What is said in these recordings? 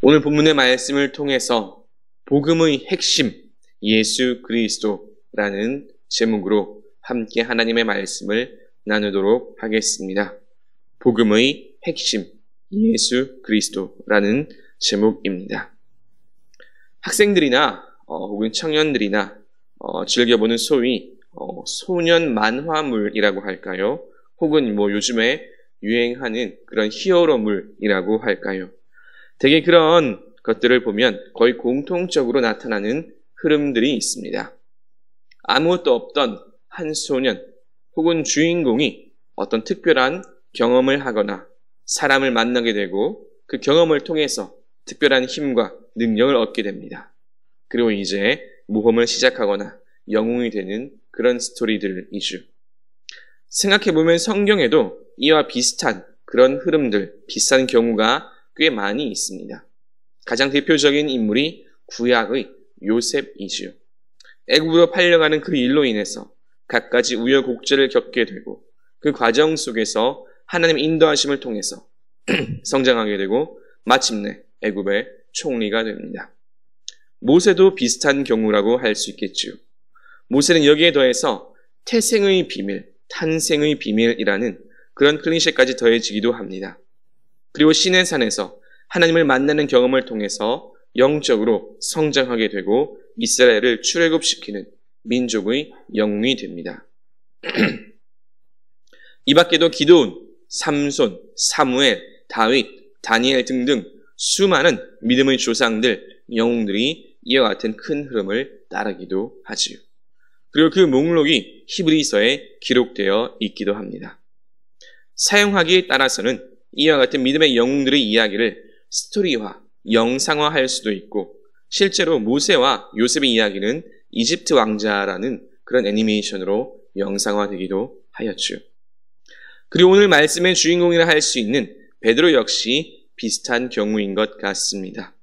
오늘 본문의 말씀을 통해서 복음의 핵심, 예수 그리스도라는 제목으로 함께 하나님의 말씀을 나누도록 하겠습니다. 복음의 핵심, 예수 그리스도라는 제목입니다. 학생들이나 혹은 청년들이나 즐겨보는 소위 소년 만화물이라고 할까요? 혹은 요즘에 유행하는 그런 히어로물이라고 할까요? 되게 그런 것들을 보면 거의 공통적으로 나타나는 흐름들이 있습니다. 아무것도 없던 한 소년 혹은 주인공이 어떤 특별한 경험을 하거나 사람을 만나게 되고 그 경험을 통해서 특별한 힘과 능력을 얻게 됩니다. 그리고 이제 모험을 시작하거나 영웅이 되는 그런 스토리들이죠. 생각해보면 성경에도 이와 비슷한 그런 흐름들, 비슷한 경우가 꽤 많이 있습니다. 가장 대표적인 인물이 구약의 요셉이지요. 애굽으로 팔려가는 그 일로 인해서 갖가지 우여곡절을 겪게 되고 그 과정 속에서 하나님의 인도하심을 통해서 성장하게 되고 마침내 애굽의 총리가 됩니다. 모세도 비슷한 경우라고 할 수 있겠지요. 모세는 여기에 더해서 태생의 비밀, 탄생의 비밀이라는 그런 클리셰까지 더해지기도 합니다. 그리고 시내산에서 하나님을 만나는 경험을 통해서 영적으로 성장하게 되고 이스라엘을 출애굽시키는 민족의 영웅이 됩니다. 이 밖에도 기드온, 삼손, 사무엘, 다윗, 다니엘 등등 수많은 믿음의 조상들, 영웅들이 이와 같은 큰 흐름을 따르기도 하지요. 그리고 그 목록이 히브리서에 기록되어 있기도 합니다. 사용하기에 따라서는 이와 같은 믿음의 영웅들의 이야기를 스토리화, 영상화할 수도 있고 실제로 모세와 요셉의 이야기는 이집트 왕자라는 그런 애니메이션으로 영상화되기도 하였죠. 그리고 오늘 말씀의 주인공이라 할 수 있는 베드로 역시 비슷한 경우인 것 같습니다.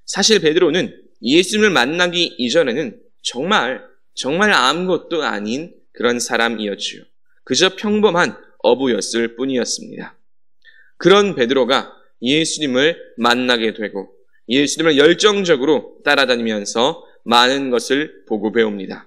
사실 베드로는 예수님을 만나기 이전에는 정말 아무것도 아닌 그런 사람이었지요. 그저 평범한 어부였을 뿐이었습니다. 그런 베드로가 예수님을 만나게 되고 예수님을 열정적으로 따라다니면서 많은 것을 보고 배웁니다.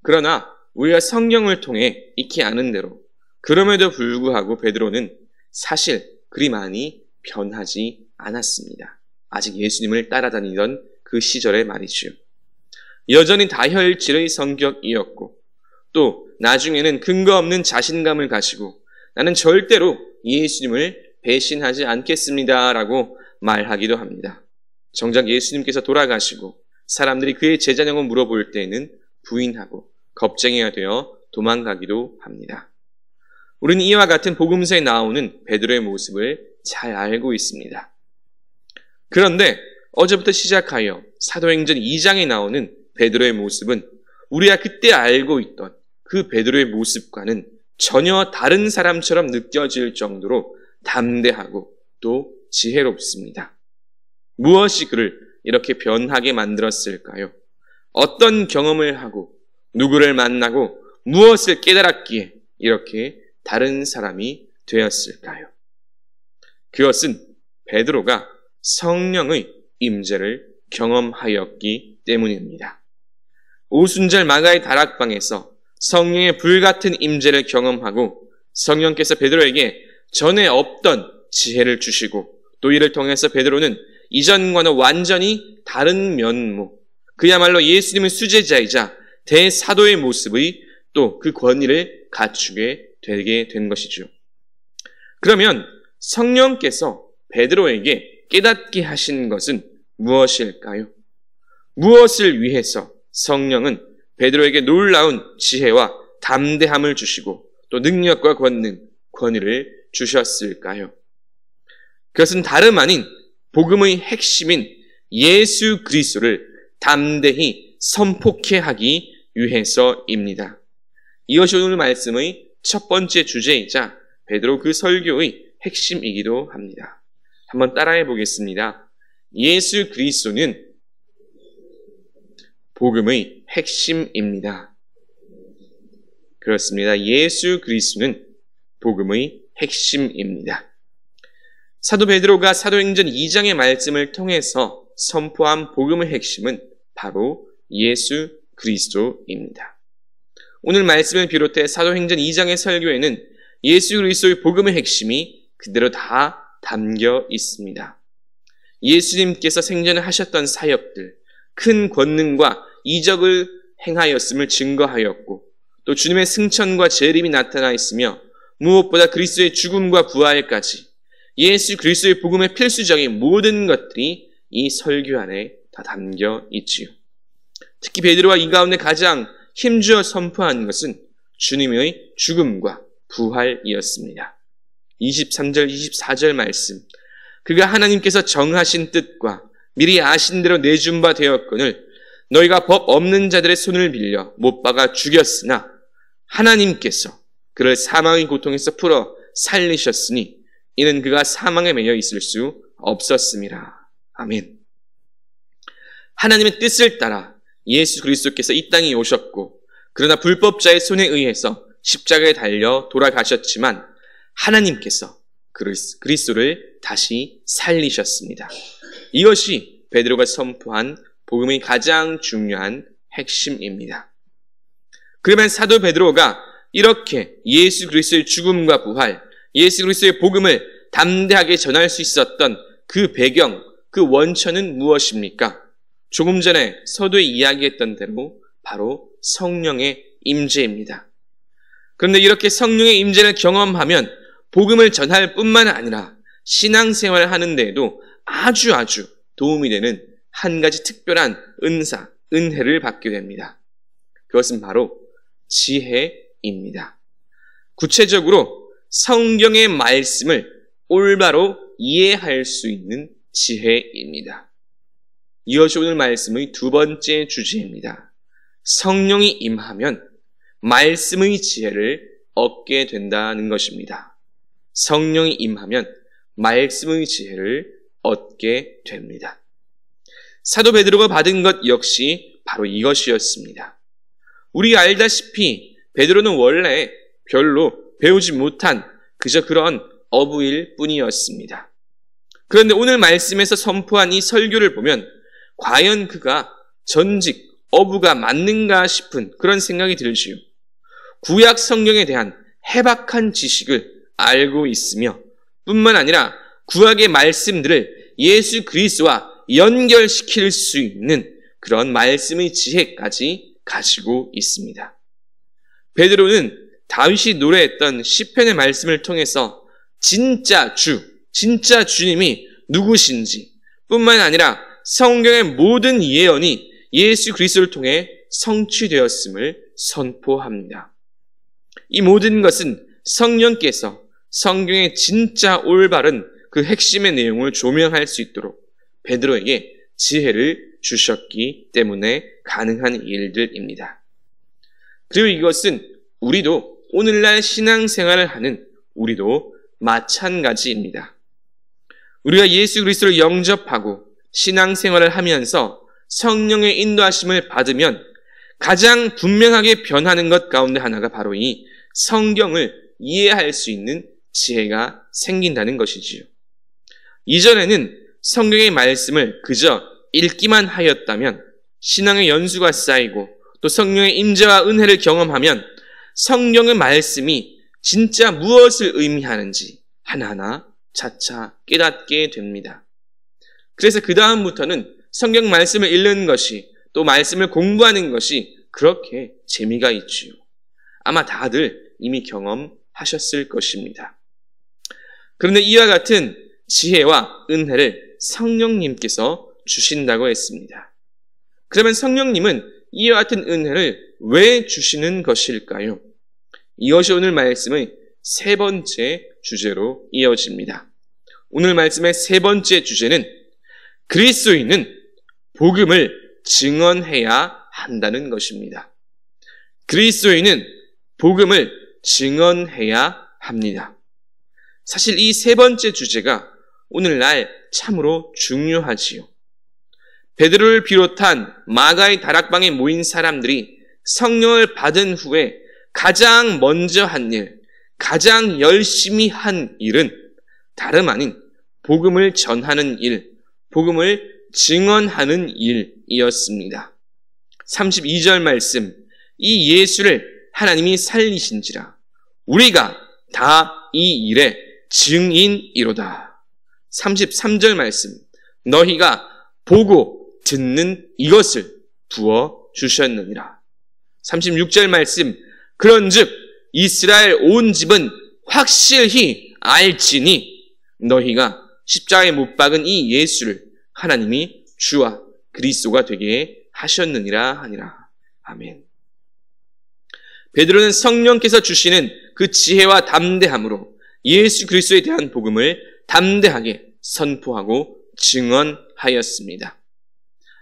그러나 우리가 성경을 통해 익히 아는 대로 그럼에도 불구하고 베드로는 사실 그리 많이 변하지 않았습니다. 아직 예수님을 따라다니던 그 시절에 말이죠. 여전히 다혈질의 성격이었고 또 나중에는 근거 없는 자신감을 가지고 나는 절대로 예수님을 배신하지 않겠습니다라고 말하기도 합니다. 정작 예수님께서 돌아가시고 사람들이 그의 제자냐고 물어볼 때에는 부인하고 겁쟁이가 되어 도망가기도 합니다. 우리는 이와 같은 복음서에 나오는 베드로의 모습을 잘 알고 있습니다. 그런데 어제부터 시작하여 사도행전 2장에 나오는 베드로의 모습은 우리가 그때 알고 있던 그 베드로의 모습과는 전혀 다른 사람처럼 느껴질 정도로 담대하고 또 지혜롭습니다. 무엇이 그를 이렇게 변하게 만들었을까요? 어떤 경험을 하고 누구를 만나고 무엇을 깨달았기에 이렇게 다른 사람이 되었을까요? 그것은 베드로가 성령의 임재를 경험하였기 때문입니다. 오순절 마가의 다락방에서 성령의 불같은 임재를 경험하고 성령께서 베드로에게 전에 없던 지혜를 주시고 또 이를 통해서 베드로는 이전과는 완전히 다른 면모, 그야말로 예수님의 수제자이자 대사도의 모습의 또 그 권위를 갖추게 되게 된 것이죠. 그러면 성령께서 베드로에게 깨닫게 하신 것은 무엇일까요? 무엇을 위해서 성령은 베드로에게 놀라운 지혜와 담대함을 주시고 또 능력과 권위를 주셨을까요? 그것은 다름 아닌 복음의 핵심인 예수 그리스도를 담대히 선포케 하기 위해서입니다. 이것이 오늘 말씀의 첫 번째 주제이자 베드로 그 설교의 핵심이기도 합니다. 한번 따라해 보겠습니다. 예수 그리스도는 복음의 핵심입니다. 그렇습니다. 예수 그리스도는 복음의 핵심입니다. 사도 베드로가 사도행전 2장의 말씀을 통해서 선포한 복음의 핵심은 바로 예수 그리스도입니다. 오늘 말씀을 비롯해 사도행전 2장의 설교에는 예수 그리스도의 복음의 핵심이 그대로 다 담겨 있습니다. 예수님께서 생전에 하셨던 사역들, 큰 권능과 이적을 행하였음을 증거하였고 또 주님의 승천과 재림이 나타나 있으며 무엇보다 그리스도의 죽음과 부활까지 예수 그리스도의 복음의 필수적인 모든 것들이 이 설교 안에 다 담겨 있지요. 특히 베드로가 이 가운데 가장 힘주어 선포한 것은 주님의 죽음과 부활이었습니다. 23절, 24절 말씀. 그가 하나님께서 정하신 뜻과 미리 아신 대로 내준 바 되었거늘 너희가 법 없는 자들의 손을 빌려 못 박아 죽였으나 하나님께서 그를 사망의 고통에서 풀어 살리셨으니 이는 그가 사망에 매여 있을 수 없었음이라. 아멘. 하나님의 뜻을 따라 예수 그리스도께서 이 땅에 오셨고 그러나 불법자의 손에 의해서 십자가에 달려 돌아가셨지만 하나님께서 그리스도를 다시 살리셨습니다. 이것이 베드로가 선포한 복음의 가장 중요한 핵심입니다. 그러면 사도 베드로가 이렇게 예수 그리스도의 죽음과 부활, 예수 그리스도의 복음을 담대하게 전할 수 있었던 그 배경, 그 원천은 무엇입니까? 조금 전에 서두에 이야기했던 대로 바로 성령의 임재입니다. 그런데 이렇게 성령의 임재를 경험하면 복음을 전할 뿐만 아니라 신앙생활을 하는 데에도 아주 도움이 되는 한 가지 특별한 은사, 은혜를 받게 됩니다. 그것은 바로 지혜입니다. 구체적으로 성경의 말씀을 올바로 이해할 수 있는 지혜입니다. 이것이 오늘 말씀의 두 번째 주제입니다. 성령이 임하면 말씀의 지혜를 얻게 된다는 것입니다. 성령이 임하면 말씀의 지혜를 얻게 됩니다. 사도 베드로가 받은 것 역시 바로 이것이었습니다. 우리가 알다시피 베드로는 원래 별로 배우지 못한 그저 그런 어부일 뿐이었습니다. 그런데 오늘 말씀에서 선포한 이 설교를 보면 과연 그가 전직 어부가 맞는가 싶은 그런 생각이 들지요. 구약 성경에 대한 해박한 지식을 알고 있으며 뿐만 아니라 구약의 말씀들을 예수 그리스도와 연결시킬 수 있는 그런 말씀의 지혜까지 가지고 있습니다. 베드로는 다윗이 노래했던 시편의 말씀을 통해서 진짜 주님이 누구신지 뿐만 아니라 성경의 모든 예언이 예수 그리스도를 통해 성취되었음을 선포합니다. 이 모든 것은 성령께서 성경의 진짜 올바른 그 핵심의 내용을 조명할 수 있도록 베드로에게 지혜를 주셨기 때문에 가능한 일들입니다. 그리고 이것은 우리도 오늘날 신앙생활을 하는 우리도 마찬가지입니다. 우리가 예수 그리스도를 영접하고 신앙생활을 하면서 성령의 인도하심을 받으면 가장 분명하게 변하는 것 가운데 하나가 바로 이 성경을 이해할 수 있는 지혜가 생긴다는 것이지요. 이전에는 성경의 말씀을 그저 읽기만 하였다면 신앙의 연수가 쌓이고 또 성령의 임재와 은혜를 경험하면 성경의 말씀이 진짜 무엇을 의미하는지 하나하나 차차 깨닫게 됩니다. 그래서 그 다음부터는 성경 말씀을 읽는 것이 또 말씀을 공부하는 것이 그렇게 재미가 있지요. 아마 다들 이미 경험하셨을 것입니다. 그런데 이와 같은 지혜와 은혜를 성령님께서 주신다고 했습니다. 그러면 성령님은 이와 같은 은혜를 왜 주시는 것일까요? 이것이 오늘 말씀의 세 번째 주제로 이어집니다. 오늘 말씀의 세 번째 주제는 그리스도인은 복음을 증언해야 한다는 것입니다. 그리스도인은 복음을 증언해야 합니다. 사실 이 세 번째 주제가 오늘날 참으로 중요하지요. 베드로를 비롯한 마가의 다락방에 모인 사람들이 성령을 받은 후에 가장 먼저 한 일, 가장 열심히 한 일은 다름 아닌 복음을 전하는 일, 복음을 증언하는 일이었습니다. 32절 말씀, 이 예수를 하나님이 살리신지라 우리가 다 이 일의 증인이로다. 33절 말씀, 너희가 보고 듣는 이것을 부어주셨느니라. 36절 말씀, 그런즉 이스라엘 온 집은 확실히 알지니 너희가 십자가에 못 박은 이 예수를 하나님이 주와 그리스도가 되게 하셨느니라 하니라. 아멘. 베드로는 성령께서 주시는 그 지혜와 담대함으로 예수 그리스도에 대한 복음을 담대하게 선포하고 증언하였습니다.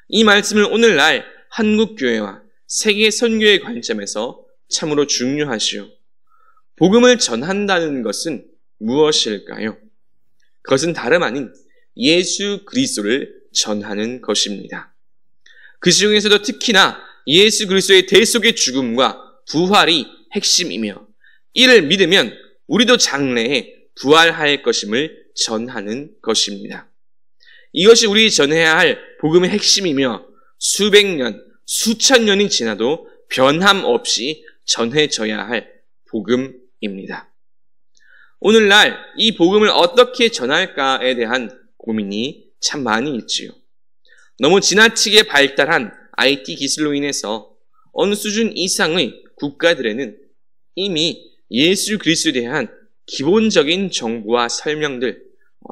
이 말씀을 오늘날 한국교회와 세계 선교의 관점에서 참으로 중요하시오. 복음을 전한다는 것은 무엇일까요? 그것은 다름 아닌 예수 그리스도를 전하는 것입니다. 그 중에서도 특히나 예수 그리스도의 대속의 죽음과 부활이 핵심이며 이를 믿으면 우리도 장래에 부활할 것임을 전하는 것입니다. 이것이 우리 전해야 할 복음의 핵심이며 수백 년, 수천 년이 지나도 변함없이 전해져야 할 복음입니다. 오늘날 이 복음을 어떻게 전할까에 대한 고민이 참 많이 있지요. 너무 지나치게 발달한 IT 기술로 인해서 어느 수준 이상의 국가들에는 이미 예수 그리스도에 대한 기본적인 정보와 설명들,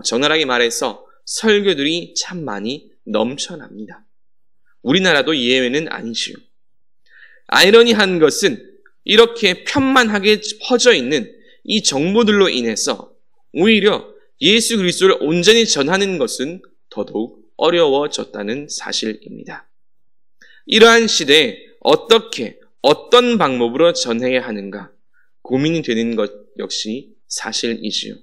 적나라하게 말해서 설교들이 참 많이 넘쳐납니다. 우리나라도 예외는 아니지요. 아이러니한 것은 이렇게 편만하게 퍼져 있는 이 정보들로 인해서 오히려 예수 그리스도를 온전히 전하는 것은 더더욱 어려워졌다는 사실입니다. 이러한 시대에 어떤 방법으로 전해야 하는가 고민이 되는 것 역시 사실이지요.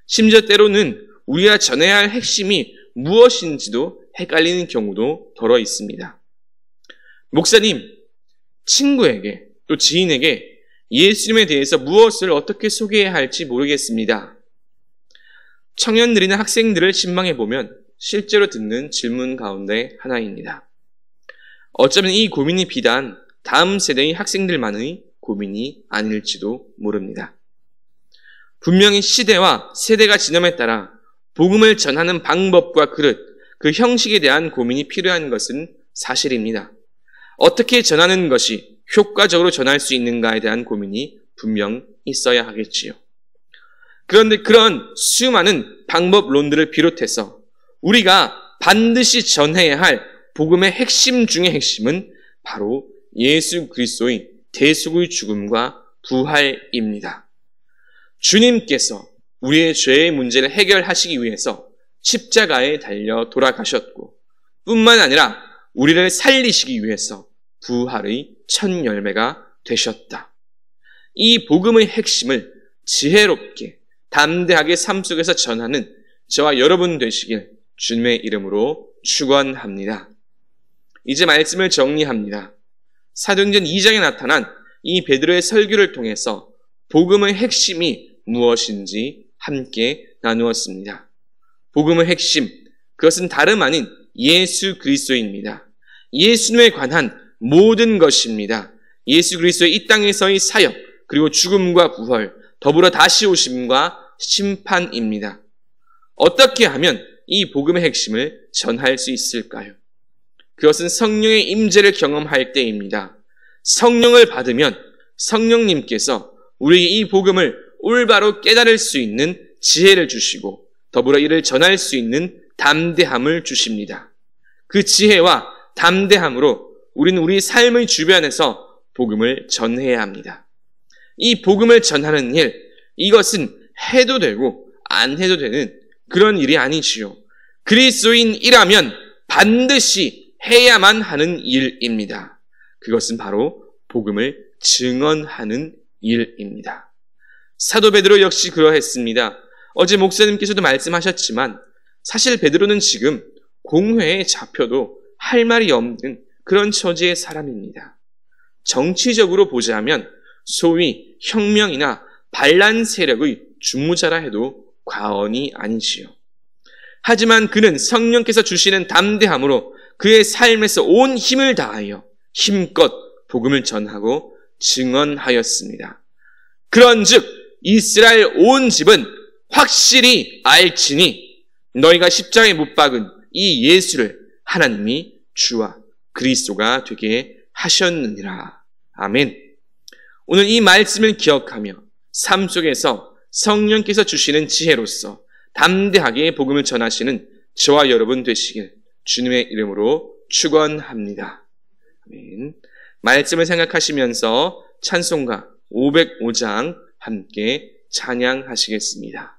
심지어 때로는 우리가 전해야 할 핵심이 무엇인지도 헷갈리는 경우도 더러 있습니다. 목사님, 친구에게 또 지인에게 예수님에 대해서 무엇을 어떻게 소개해야 할지 모르겠습니다. 청년들이나 학생들을 신방해 보면 실제로 듣는 질문 가운데 하나입니다. 어쩌면 이 고민이 비단 다음 세대의 학생들만의 고민이 아닐지도 모릅니다. 분명히 시대와 세대가 지남에 따라 복음을 전하는 방법과 그릇, 그 형식에 대한 고민이 필요한 것은 사실입니다. 어떻게 전하는 것이 효과적으로 전할 수 있는가에 대한 고민이 분명 있어야 하겠지요. 그런데 그런 수많은 방법론들을 비롯해서 우리가 반드시 전해야 할 복음의 핵심 중의 핵심은 바로 예수 그리스도의 대속의 죽음과 부활입니다. 주님께서 우리의 죄의 문제를 해결하시기 위해서 십자가에 달려 돌아가셨고 뿐만 아니라 우리를 살리시기 위해서 부활의 첫 열매가 되셨다. 이 복음의 핵심을 지혜롭게 담대하게 삶 속에서 전하는 저와 여러분 되시길 주님의 이름으로 축원합니다. 이제 말씀을 정리합니다. 사도행전 2장에 나타난 이 베드로의 설교를 통해서 복음의 핵심이 무엇인지 함께 나누었습니다. 복음의 핵심, 그것은 다름 아닌 예수 그리스도입니다. 예수님에 관한 모든 것입니다. 예수 그리스도의 이 땅에서의 사역, 그리고 죽음과 부활, 더불어 다시 오심과 심판입니다. 어떻게 하면 이 복음의 핵심을 전할 수 있을까요? 그것은 성령의 임재를 경험할 때입니다. 성령을 받으면 성령님께서 우리에게 이 복음을 올바로 깨달을 수 있는 지혜를 주시고 더불어 이를 전할 수 있는 담대함을 주십니다. 그 지혜와 담대함으로 우리는 우리 삶의 주변에서 복음을 전해야 합니다. 이 복음을 전하는 일, 이것은 해도 되고 안 해도 되는 그런 일이 아니지요. 그리스도인이라면 반드시 해야만 하는 일입니다. 그것은 바로 복음을 증언하는 일입니다. 사도 베드로 역시 그러했습니다. 어제 목사님께서도 말씀하셨지만 사실 베드로는 지금 공회에 잡혀도 할 말이 없는 그런 처지의 사람입니다. 정치적으로 보자면 소위 혁명이나 반란 세력의 주무자라 해도 과언이 아니지요. 하지만 그는 성령께서 주시는 담대함으로 그의 삶에서 온 힘을 다하여 힘껏 복음을 전하고 증언하였습니다. 그런즉 이스라엘 온 집은 확실히 알지니 너희가 십자가에 못 박은 이 예수를 하나님이 주와 그리스도가 되게 하셨느니라. 아멘. 오늘 이 말씀을 기억하며 삶 속에서 성령께서 주시는 지혜로서 담대하게 복음을 전하시는 저와 여러분 되시길 주님의 이름으로 축원합니다. 아멘. 말씀을 생각하시면서 찬송가 505장 함께 찬양하시겠습니다.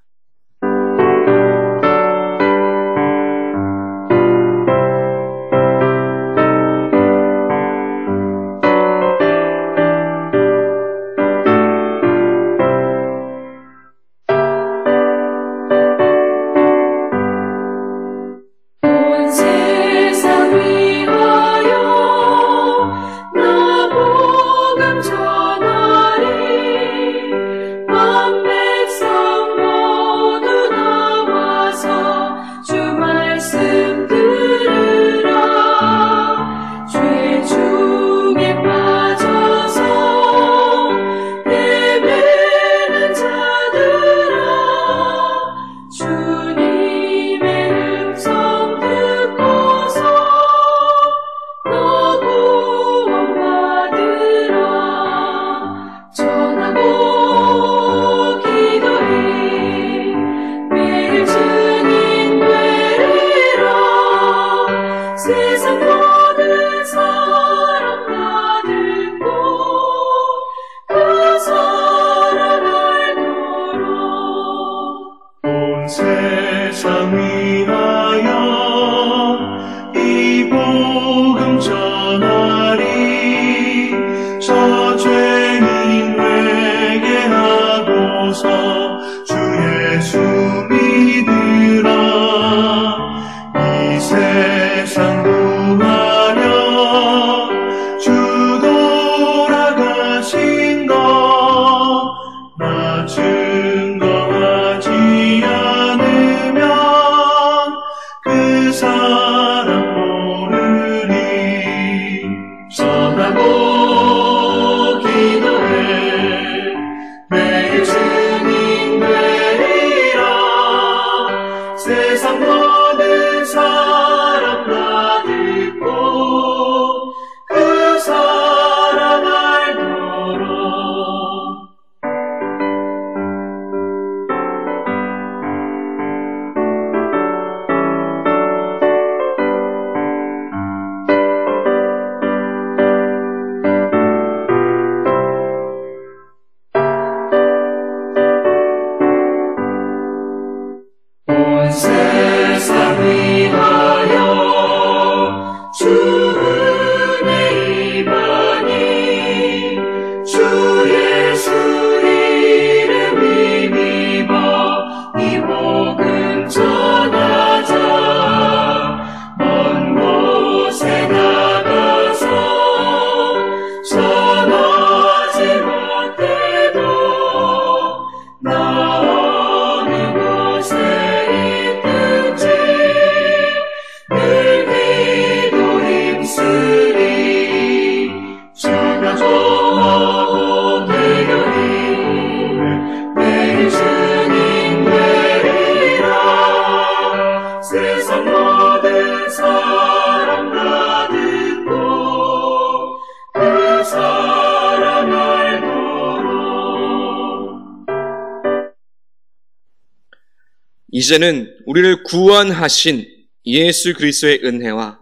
이제는 우리를 구원하신 예수 그리스도의 은혜와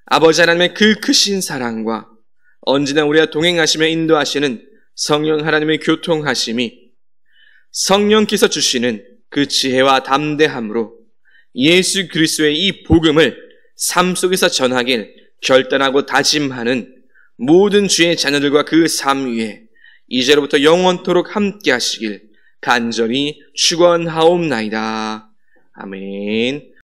아버지 하나님의 그 크신 사랑과 언제나 우리와 동행하시며 인도하시는 성령 하나님의 교통하심이 성령께서 주시는 그 지혜와 담대함으로 예수 그리스도의 이 복음을 삶 속에서 전하길 결단하고 다짐하는 모든 주의 자녀들과 그 삶 위에 이제로부터 영원토록 함께 하시길 간절히 축원하옵나이다. 아멘.